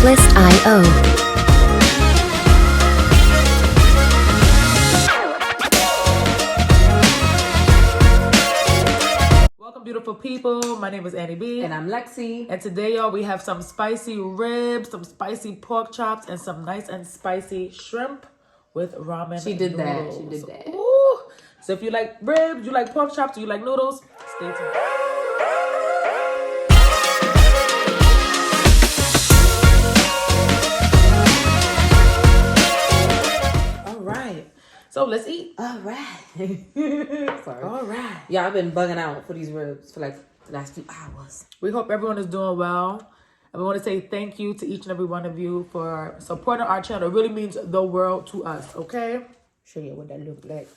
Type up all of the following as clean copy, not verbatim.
Noodles.io. Welcome, beautiful people. My name is Annie B. And I'm Lexi. And today, y'all, we have some spicy ribs, some spicy pork chops, and some nice and spicy shrimp with ramen She did noodles. that. She did that. Ooh. So if you like ribs, you like pork chops, or you like noodles, stay tuned. All right. So let's eat. All right. Sorry. All right. Yeah, I've been bugging out for these ribs for like the last few hours. We hope everyone is doing well. And we want to say thank you to each and every one of you for supporting our channel. It really means the world to us, okay? Show you what that look like.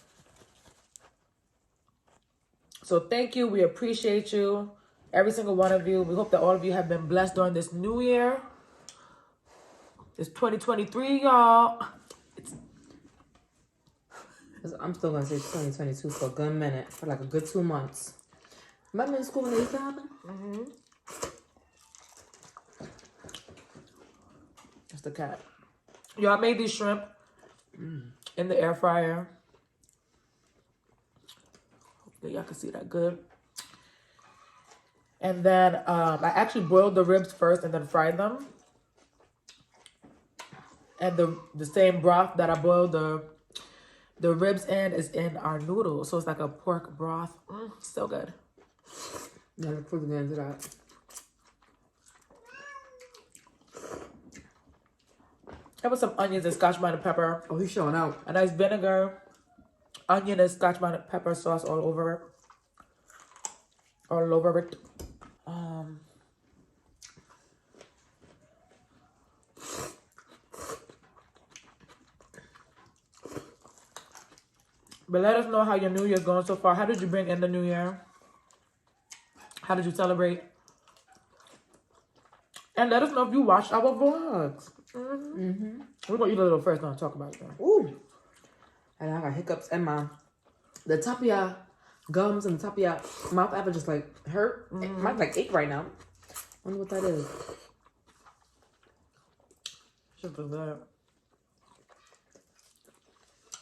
So thank you. We appreciate you. Every single one of you. We hope that all of you have been blessed during this new year. It's 2023, y'all. I'm still going to say 2022 for a good minute. For like a good 2 months. Remember in school when they used to happen? Mm-hmm. That's the cat. Y'all made these shrimp in the air fryer. Hopefully y'all can see that good. And then I actually boiled the ribs first and then fried them. And the same broth that I boiled the ribs in is in our noodles. So it's like a pork broth. So good. Yeah, look forward to getting into that. There was some onions and scotch bonnet pepper. Oh, he's showing out. A nice vinegar, onion and scotch bonnet pepper sauce all over it. All over it. But let us know how your new year's going so far. How did you bring in the new year? How did you celebrate? And let us know if you watched our vlogs. We're going to eat a little first, now talk about it. Ooh. And I got hiccups and the top of your gums and the top of your mouth ever just like hurt. Mine's like ache right now. Wonder what that is. Shit for that.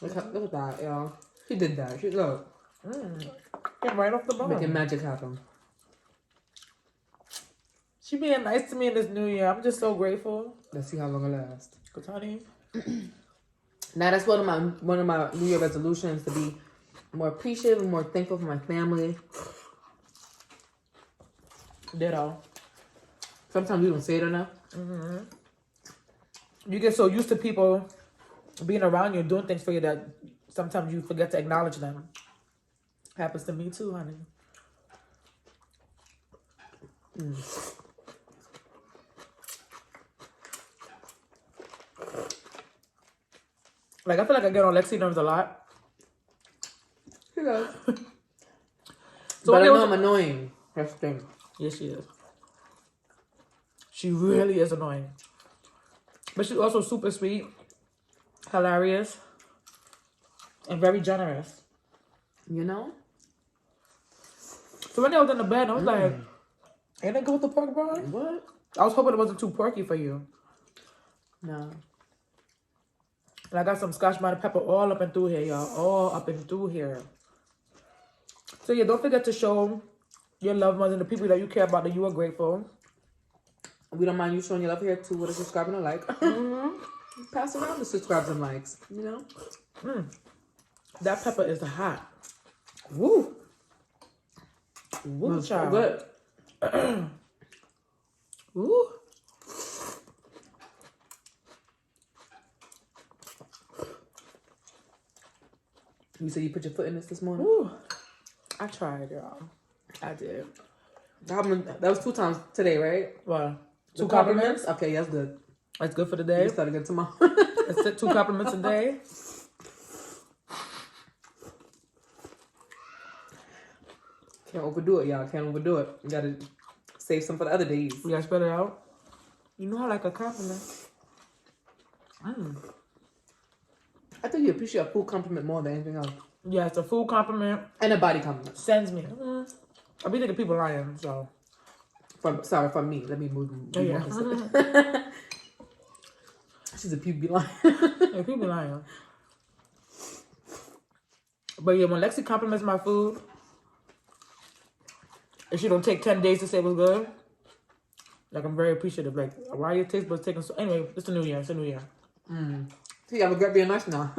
Look at that, y'all. She did that. She look. Came right off the bone. Making magic happen. She being nice to me in this new year. I'm just so grateful. Let's see how long it lasts. Cause honey. Now that's one of my New Year resolutions, to be more appreciative and more thankful for my family. Ditto. Sometimes we don't say it enough. You get so used to people being around you, doing things for you, that sometimes you forget to acknowledge them. Happens to me too, honey. Like, I feel like I get on Lexi nerves a lot. She does. So But I know I'm annoying. That's the thing. Yes, she is. She really is annoying. But she's also super sweet, hilarious, and very generous. You know? So when I was in the bed, I was like, ain't that good with the pork broth? What? I was hoping it wasn't too porky for you. No. And I got some scotch bonnet pepper all up and through here, y'all. All up and through here. So yeah, don't forget to show your loved ones and the people that you care about that you are grateful. We don't mind you showing your love here too with a subscribe and a like. Pass around the subscribes and likes, you know? That pepper is hot. Woo. Woo, child. Good. Woo. You said you put your foot in this morning? Woo. I tried, y'all. I did. That was 2 times today, right? Well, 2 2 compliments. Okay, that's good. That's good for the You day. start again tomorrow. That's it, 2 compliments a day. Can't overdo it, y'all. Can't overdo it. You gotta save some for the other days. We gotta spread it out. You know I like a compliment. I think you appreciate a full compliment more than anything else. Yeah, it's a full compliment. And a body compliment. Sends me. I be thinking people lying, so. Sorry, from me. Let me move. Oh, yeah. She's a puke line. Yeah, people lying. But yeah, when Lexi compliments my food, and she don't take 10 days to say it was good, like, I'm very appreciative. Like, why your taste buds taking so... Anyway, it's the new year. It's the new year. See, I regret being nice now.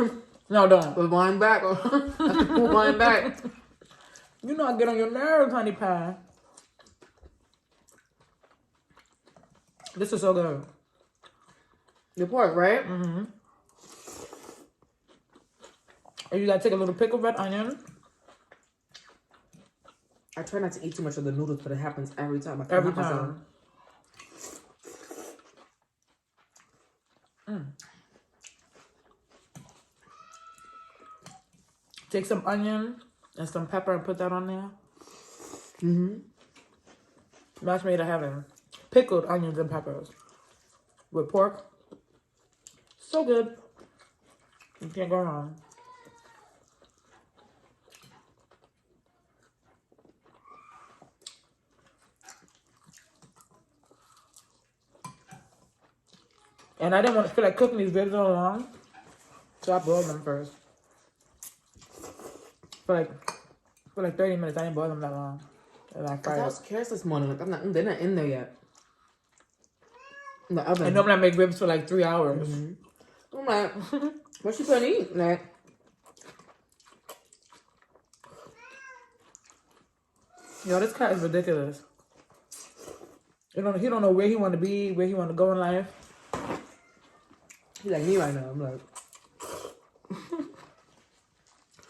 No, don't. But wine back. Wine back. You know I get on your nerves, honey pie. This is so good. Your pork, right? Mm-hmm. And you gotta take a little pickled red onion. I try not to eat too much of the noodles, but it happens every time. Every time. Take some onion and some pepper and put that on there. Match made in heaven. Pickled onions and peppers with pork. So good. You can't go wrong. And I didn't want to feel like cooking these ribs all long, so I boiled them first. For like 30 minutes, I didn't boil them that long. And I fried I it. was curious this morning. Like, they're not in there yet. In the oven. And normally I make ribs for like 3 hours. I'm like, what you gonna eat? Like, Yo, this cat is ridiculous. He don't know where he want to be, where he want to go in life. he's like me right now. I'm like,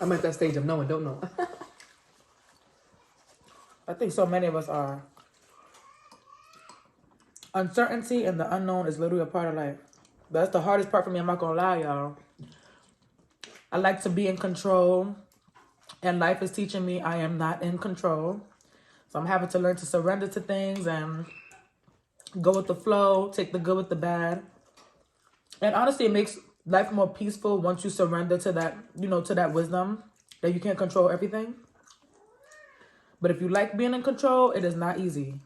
I'm at that stage of knowing, don't know. I think so many of us are. Uncertainty and the unknown is literally a part of life. That's the hardest part for me, I'm not gonna lie, y'all. I like to be in control, and life is teaching me I am not in control. So I'm having to learn to surrender to things and go with the flow, take the good with the bad. And honestly, it makes life more peaceful once you surrender to that, to that wisdom that you can't control everything. But if you like being in control, it is not easy.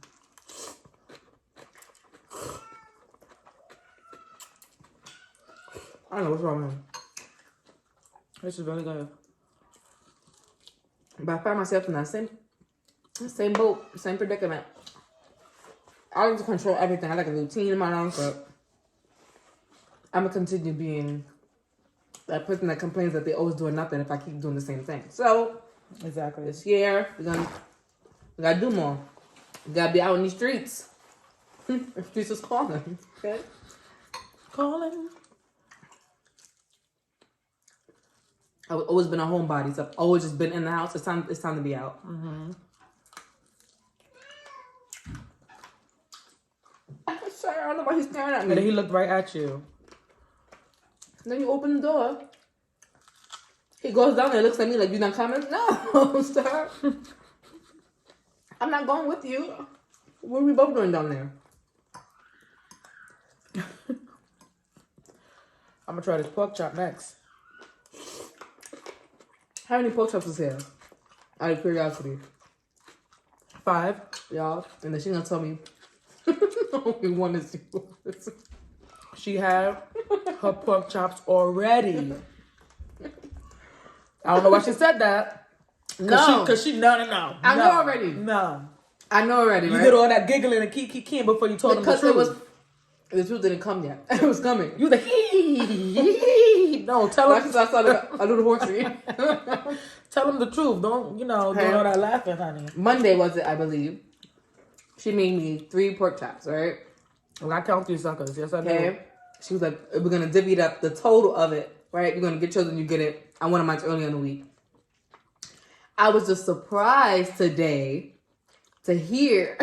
I don't know what's wrong with him. This is really good. But I find myself in that same boat, same predicament. I like to control everything. I like a routine in my life, but I'm gonna continue being that person that complains that they're always doing nothing if I keep doing the same thing. So Exactly. this year we gotta do more. We gotta be out in these streets. The streets is calling. Okay. Calling. I've always been a homebody, so I've always just been in the house. It's time to be out. Sorry, I don't know why he's staring at And me. then he looked right at you. Then you open the door. He goes down there, looks at me like, you not coming? No, sir. I'm not going with you. What are we both doing down there? I'm gonna try this pork chop next. How many pork chops is here? Out of curiosity. 5. Y'all. And then she's gonna tell me only one is yours. She had her pork chops already. I don't know why she said that. No. Cause she no. I know already. No. I know already, You right? did all that giggling and kiki before you told Because him the truth. the truth didn't come yet. It was coming. You was like, hee. No, tell him. I saw a little horsey. Tell him the truth. Don't, do all that laughing, honey. Monday was it, I believe. She made me 3 pork chops, right? Well, I count these suckers. Yes, I do. Okay. She was like, we're going to divvy it up, the total of it, right? You're going to get yours and you get it. I wanted mine early in the week. I was just surprised today to hear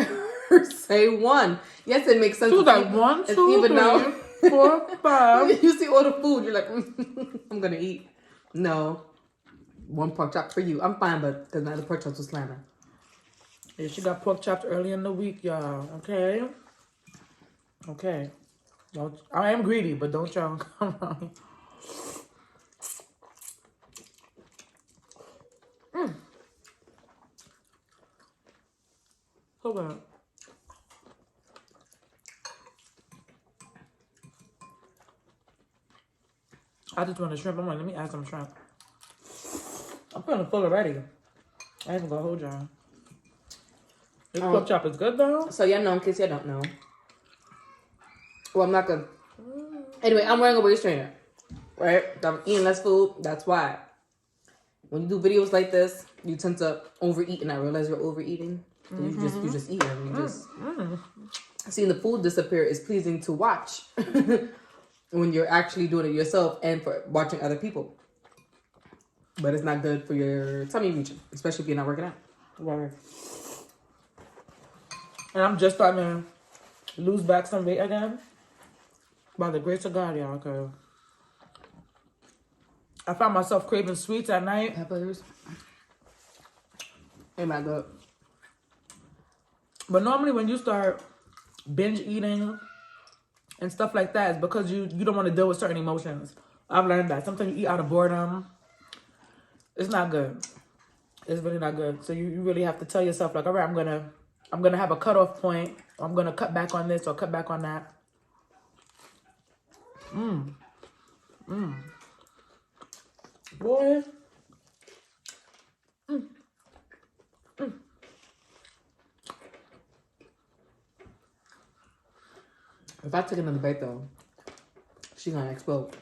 her say 1. Yes, it makes sense. She was like, 1, 2, 3, 4, 5. You see all the food, you're like, I'm going to eat. No. 1 pork chop for you. I'm fine, but because now the pork chops was slamming. Yeah, she got pork chops early in the week, y'all. Okay? Okay. I am greedy, but don't y'all come on. So good. I just want a shrimp. I'm like, let me add some shrimp. I'm feeling full already. I ain't gonna hold y'all. This pork chop is good though. So y'all know, in case y'all don't know. Well, I'm not gonna. Anyway, I'm wearing a waist trainer, right? I'm eating less food. That's why. When you do videos like this, you tend to overeat and not realize you're overeating. So you just eat and you just seeing the food disappear is pleasing to watch when you're actually doing it yourself and for watching other people. But it's not good for your tummy region, especially if you're not working out. Right. And I'm just starting to lose back some weight again. By the grace of God, y'all, because I found myself craving sweets at night. Peppers. Ain't that good. But normally when you start binge eating and stuff like that, it's because you don't want to deal with certain emotions. I've learned that. Sometimes you eat out of boredom. It's not good. It's really not good. So you really have to tell yourself, like, all right, I'm gonna have a cutoff point. I'm gonna cut back on this or cut back on that. Boy. If I take another bite though, she gonna explode.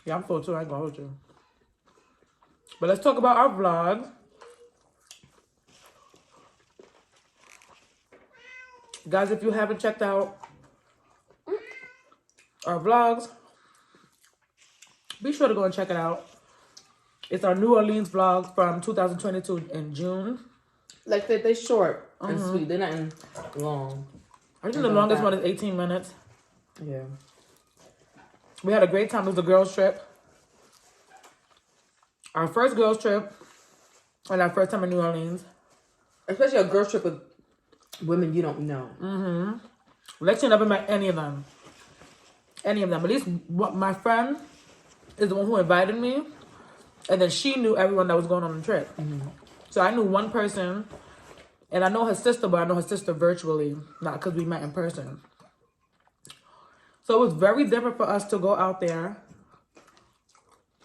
Yeah, I'm full too. I ain't gonna hold you. But let's talk about our vlog. Guys, if you haven't checked out our vlogs, be sure to go and check it out. It's our New Orleans vlog from 2022 in June. Like they're short and sweet. They're not long. I think the longest one is 18 minutes. Yeah. We had a great time. It was a girls' trip. Our first girls' trip and our first time in New Orleans. Especially a girls' trip with women you don't know. Lexi never met any of them. Any of them. At least my friend is the one who invited me. And then she knew everyone that was going on the trip. So I knew one person. And I know her sister, but I know her sister virtually. Not because we met in person. So it was very different for us to go out there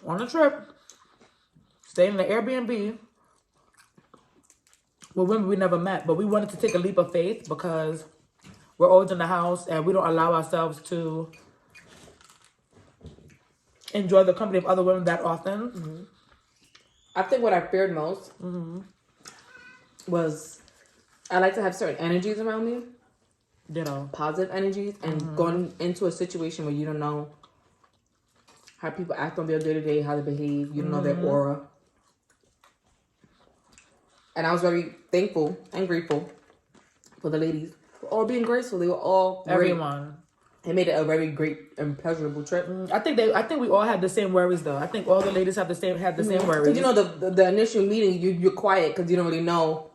on a trip. Stay in the Airbnb with women we never met. But we wanted to take a leap of faith because we're always in the house and we don't allow ourselves to enjoy the company of other women that often. I think what I feared most was I like to have certain energies around me. Ditto. Positive energies. And going into a situation where you don't know how people act on their day-to-day, how they behave. You don't know their aura. And I was very thankful and grateful for the ladies for all being graceful. They were all great. Everyone. It made it a very great and pleasurable trip. I think we all had the same worries though. I think all the ladies had the same worries. Because you know the initial meeting you're quiet because you don't really know.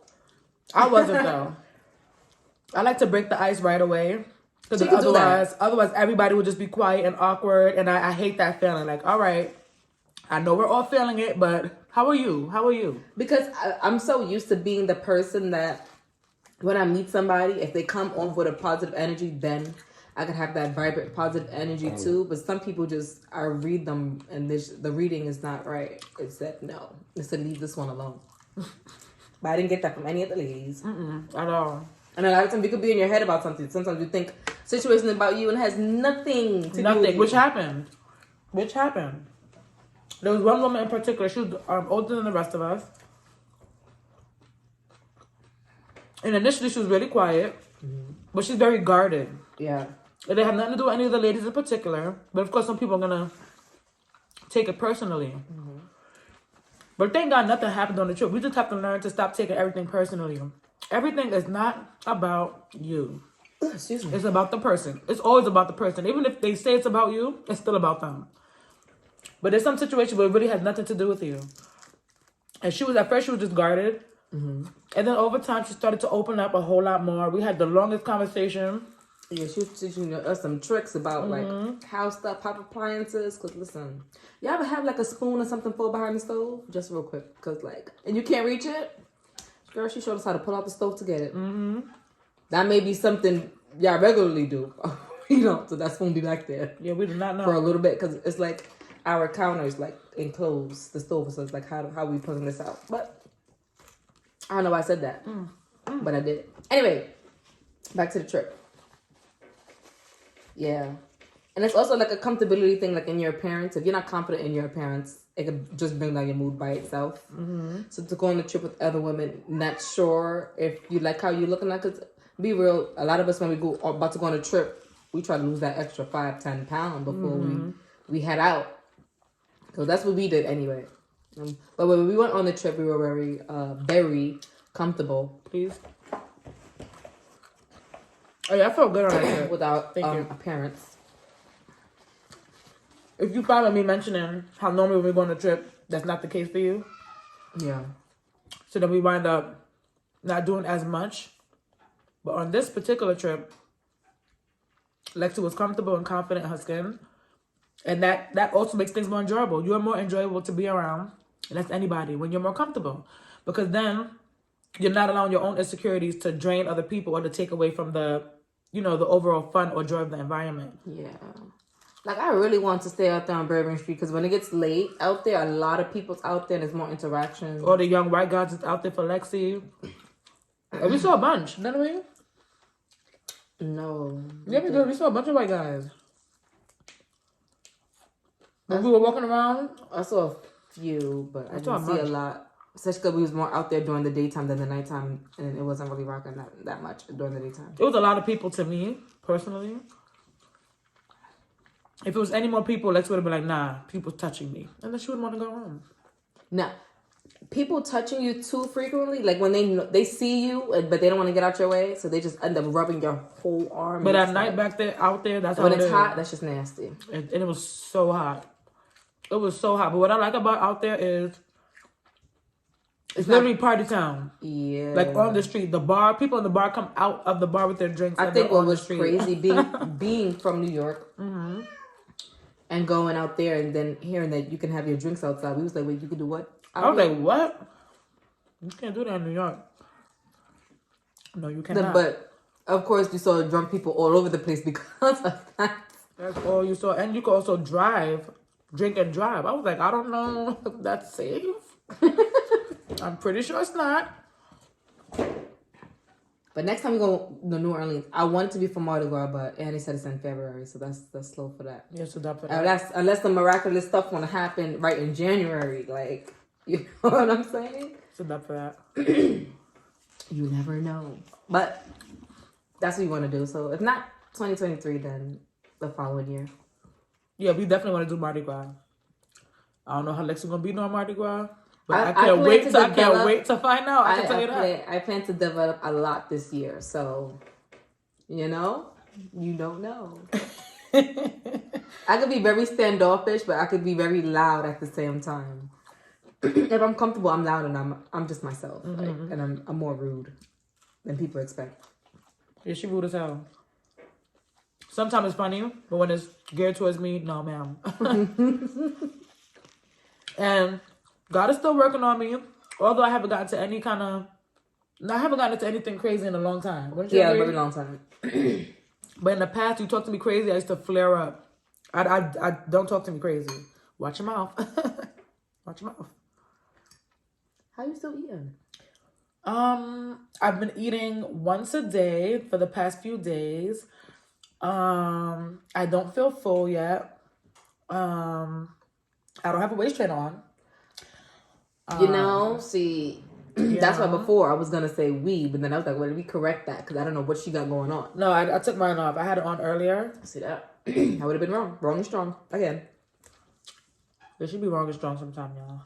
I wasn't though. I like to break the ice right away. Because otherwise everybody would just be quiet and awkward, and I hate that feeling. Like, all right, I know we're all feeling it, but how are you? How are you? Because I'm so used to being the person that when I meet somebody, if they come off with a positive energy, then I could have that vibrant positive energy too. But some people just, I read them and the reading is not right. It said no. It said leave this one alone. But I didn't get that from any of the ladies. At all. And a lot of times you could be in your head about something. Sometimes you think situation about you and it has nothing to do with you. Which happened. There was one woman in particular. She was older than the rest of us. And initially she was really quiet. But she's very guarded. Yeah. It didn't have nothing to do with any of the ladies in particular. But of course some people are going to take it personally. But thank God nothing happened on the trip. We just have to learn to stop taking everything personally. Everything is not about you. Excuse me. It's about the person. It's always about the person. Even if they say it's about you, it's still about them. But there's some situation where it really has nothing to do with you. And at first she was just guarded. And then over time she started to open up a whole lot more. We had the longest conversation. Yeah, she was teaching us some tricks about like house stuff, pop appliances. Cause listen, y'all ever have like a spoon or something full behind the stove? Just real quick, cause like, and you can't reach it. Girl, she showed us how to pull out the stove to get it. That may be something y'all regularly do. So that's when we'll be back there. Yeah, we do not know. For a little bit, because it's like our counter is like enclosed, the stove, so it's like how we pulling this out. But I don't know why I said that, but I did it. Anyway, back to the trip. Yeah. And it's also like a comfortability thing, like in your appearance. If you're not confident in your appearance, it could just bring down your mood by itself. So to go on a trip with other women, not sure if you like how you're looking like, because be real, a lot of us when we go about to go on a trip, we try to lose that extra 5-10 pounds before we head out. So that's what we did anyway. But when we went on the trip, we were very comfortable. Please. Oh yeah, I felt good on that trip. Without appearance. If you follow me mentioning how normally when we go on a trip, that's not the case for you. Yeah. So then we wind up not doing as much. But on this particular trip, Lexi was comfortable and confident in her skin. And that also makes things more enjoyable. You're more enjoyable to be around. And that's anybody when you're more comfortable. Because then you're not allowing your own insecurities to drain other people or to take away from the overall fun or joy of the environment. Yeah. Like, I really want to stay out there on Bourbon Street because when it gets late out there, a lot of people's out there and there's more interaction. Or the young white guys that's out there for Lexi. And we saw a bunch, didn't we? No. Yeah, we did. We saw a bunch of white guys. When we were walking around. I saw a few, but I didn't see a lot. Especially because we was more out there during the daytime than the nighttime, and it wasn't really rocking that much during the daytime. It was a lot of people to me, personally. If it was any more people, Lex would have been like, nah, people touching me. And then she wouldn't want to go home. Now, people touching you too frequently, like when they see you, but they don't want to get out your way, so they just end up rubbing your whole arm. But at night back there, out there, that's how when it it's is. hot, that's just nasty. And it was so hot. It was so hot. But what I like about out there is it's literally party town. Yeah. Like on the street. The bar, people in the bar come out of the bar with their drinks. I think what was crazy being from New York and going out there and then hearing that you can have your drinks outside. We was like, wait, you can do what? I was like, what? You can't do that in New York. No, you cannot. But of course, you saw drunk people all over the place because of that. That's all you saw. And you could also drink and drive. I was like, I don't know if that's safe. I'm pretty sure it's not. But next time we go to New Orleans, I want it to be for Mardi Gras, but Annie said it's in February, so that's slow for that. Yeah, so that for that. Unless the miraculous stuff want to happen right in January, like, you know what I'm saying? So that for that. You never know. But that's what you want to do. So if not 2023, then the following year. Yeah, we definitely want to do Mardi Gras. I don't know how Lexi's gonna be doing Mardi Gras. But I can't wait to find out. I can tell you that. I plan to develop a lot this year. So, you don't know. I could be very standoffish, but I could be very loud at the same time. If I'm comfortable, I'm loud and I'm just myself. Like, and I'm more rude than people expect. Yeah, she rude as hell. Sometimes it's funny, but when it's geared towards me, no, ma'am. And God is still working on me, although I haven't gotten to anything crazy in a long time. Yeah, a very long time. But in the past, you talk to me crazy, I used to flare up. I don't talk to me crazy. Watch your mouth. Watch your mouth. How you still eating? I've been eating once a day for the past few days. I don't feel full yet. I don't have a waist trainer on. See, that's why before I was going to say we, but then I was like, well, let me correct that because I don't know what she got going on. No, I took mine off. I had it on earlier. See that? I would have been wrong. Wrong and strong. Again. But she be wrong and strong sometimes, y'all.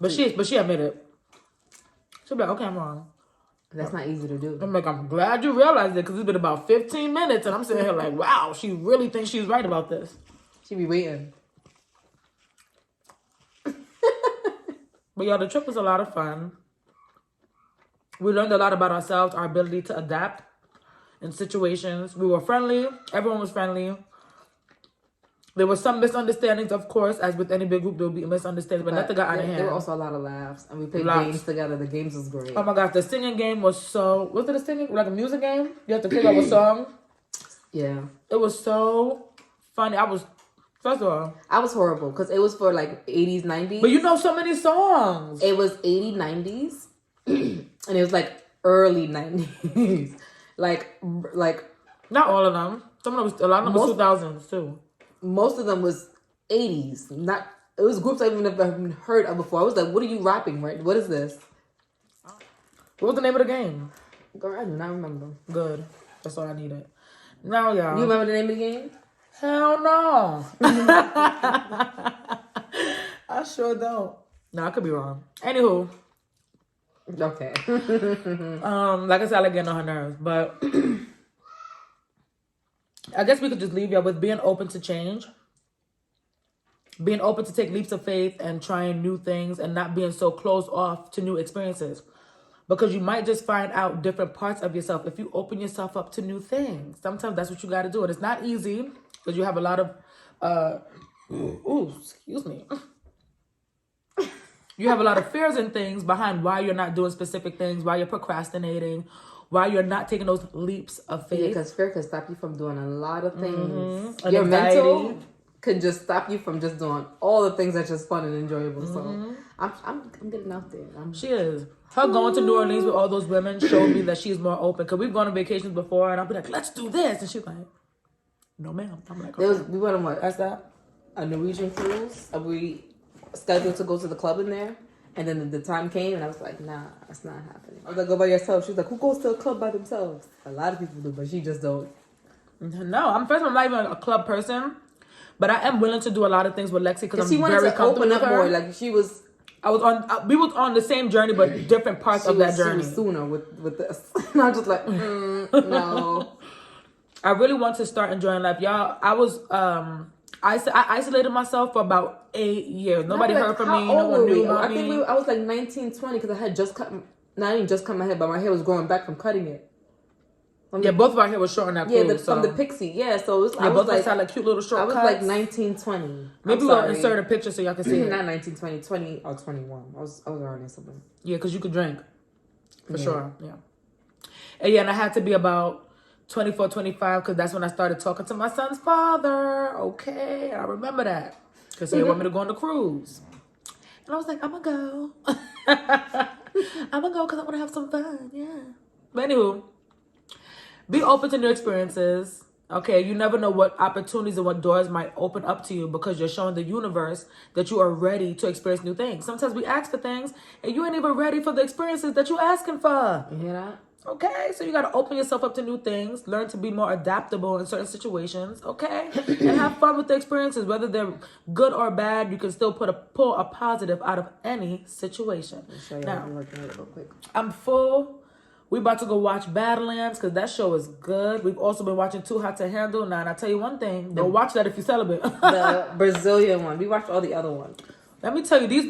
But she admitted it. She'll be like, okay, I'm wrong. That's not easy to do. I'm like, I'm glad you realized it because it's been about 15 minutes and I'm sitting here like, wow, she really thinks she's right about this. She be waiting. But yeah, the trip was a lot of fun. We learned a lot about ourselves, our ability to adapt in situations. We were friendly. Everyone was friendly. There were some misunderstandings, of course, as with any big group, there will be misunderstandings, but nothing got out of hand. There were also a lot of laughs, and we played games together. The games was great. Oh my gosh, the singing game was it a singing, like a music game? You have to figure out a song? Yeah. It was so funny. First of all, I was horrible because it was for like 80s, 90s. but you know so many songs. It was 80s, 90s. And it was like early 90s. like Not all of them. Some of them, a lot of them was 2000s too. Most of them was 80s. It was groups I even never heard of before. I was like, what are you rapping, right? What is this? What was the name of the game? Girl, I do not remember. Good. That's all I needed. Now, y'all. You remember the name of the game? Hell no. I sure don't. No, I could be wrong. Anywho. Okay. Like I said, I like getting on her nerves. But I guess we could just leave y'all with being open to change. Being open to take leaps of faith and trying new things and not being so closed off to new experiences. Because you might just find out different parts of yourself if you open yourself up to new things. Sometimes that's what you got to do. And it's not easy because you have a lot of, excuse me. You have a lot of fears and things behind why you're not doing specific things, why you're procrastinating, why you're not taking those leaps of faith. Yeah, because fear can stop you from doing a lot of things. Mm-hmm. Your mental can just stop you from just doing all the things that's just fun and enjoyable. Mm-hmm. So I'm getting out there. She is. Her going to New Orleans with all those women showed me that she's more open. Because we've gone on vacations before and I'll be like, let's do this. And she's like, no, ma'am. I'm like, okay. We went on what? That's that? A Norwegian cruise. We scheduled to go to the club in there. And then the time came and I was like, nah, it's not happening. I was like, go by yourself. She was like, who goes to a club by themselves? A lot of people do, but she just don't. No, I'm not even a club person. But I am willing to do a lot of things with Lexi because I'm wanted very to comfortable open with up her. more. Like she was. We was on the same journey, but different parts of that journey. She was sooner with this. And I'm just like, no. I really want to start enjoying life. Y'all, I isolated myself for about 8 years. Nobody heard from me. No one knew about me. I was like 19, 20 because I had just cut, not even just cut my hair, but my hair was growing back from cutting it. Yeah, both of our hair was short on that cruise. From the pixie. Yeah, so it was, both of us had like cute little short cuts. I was like 19, 20. Maybe we'll insert a picture so y'all can see it. Not 19, 20, 20 or 21. I was already something. Yeah, because you could drink. For sure, yeah. And I had to be about 24, 25 because that's when I started talking to my son's father. Okay, I remember that. Because he wanted me to go on the cruise. And I was like, I'm going to go. I'm going to go because I want to have some fun, yeah. But anywho, be open to new experiences. Okay, you never know what opportunities and what doors might open up to you because you're showing the universe that you are ready to experience new things. Sometimes we ask for things and you ain't even ready for the experiences that you're asking for. You hear that? Okay, so you got to open yourself up to new things, learn to be more adaptable in certain situations, okay? And have fun with the experiences. Whether they're good or bad, you can still pull a positive out of any situation. Now, I'm full. We about to go watch Badlands because that show is good. We've also been watching Too Hot to Handle. Now, and I tell you one thing, don't watch that if you celibate. The Brazilian one. We watched all the other ones. Let me tell you, these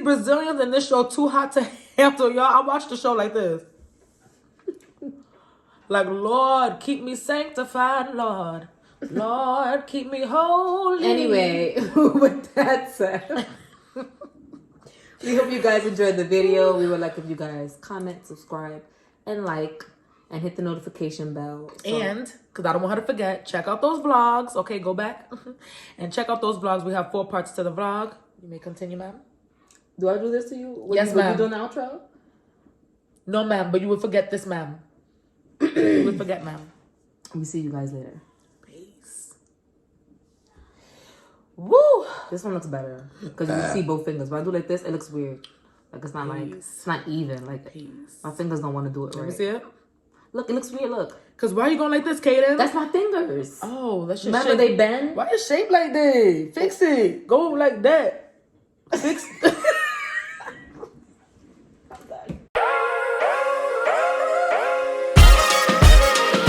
Brazilians in this show Too Hot to Handle, y'all. I watched the show like this. Like, Lord, keep me sanctified, Lord. Lord, keep me holy. Anyway, with that said, we hope you guys enjoyed the video. We would like if you guys comment, subscribe, and like, and hit the notification bell. And, because I don't want her to forget, check out those vlogs. Okay, go back and check out those vlogs. We have 4 parts to the vlog. You may continue, ma'am. Do I do this to you? Yes, ma'am. Will you do an outro? No, ma'am, but you will forget this, ma'am. You will forget, ma'am. We see you guys later. Peace. Woo! This one looks better because you can see both fingers. When I do like this, it looks weird. Like it's not it's not even. Like my fingers don't want to do it right. Let me see it. Look, it looks weird. Look. Cause why are you going like this, Kaden? That's my fingers. Oh, that's your Remember shape. they bend? Why is shaped like that? Fix it. Go like that. Fix.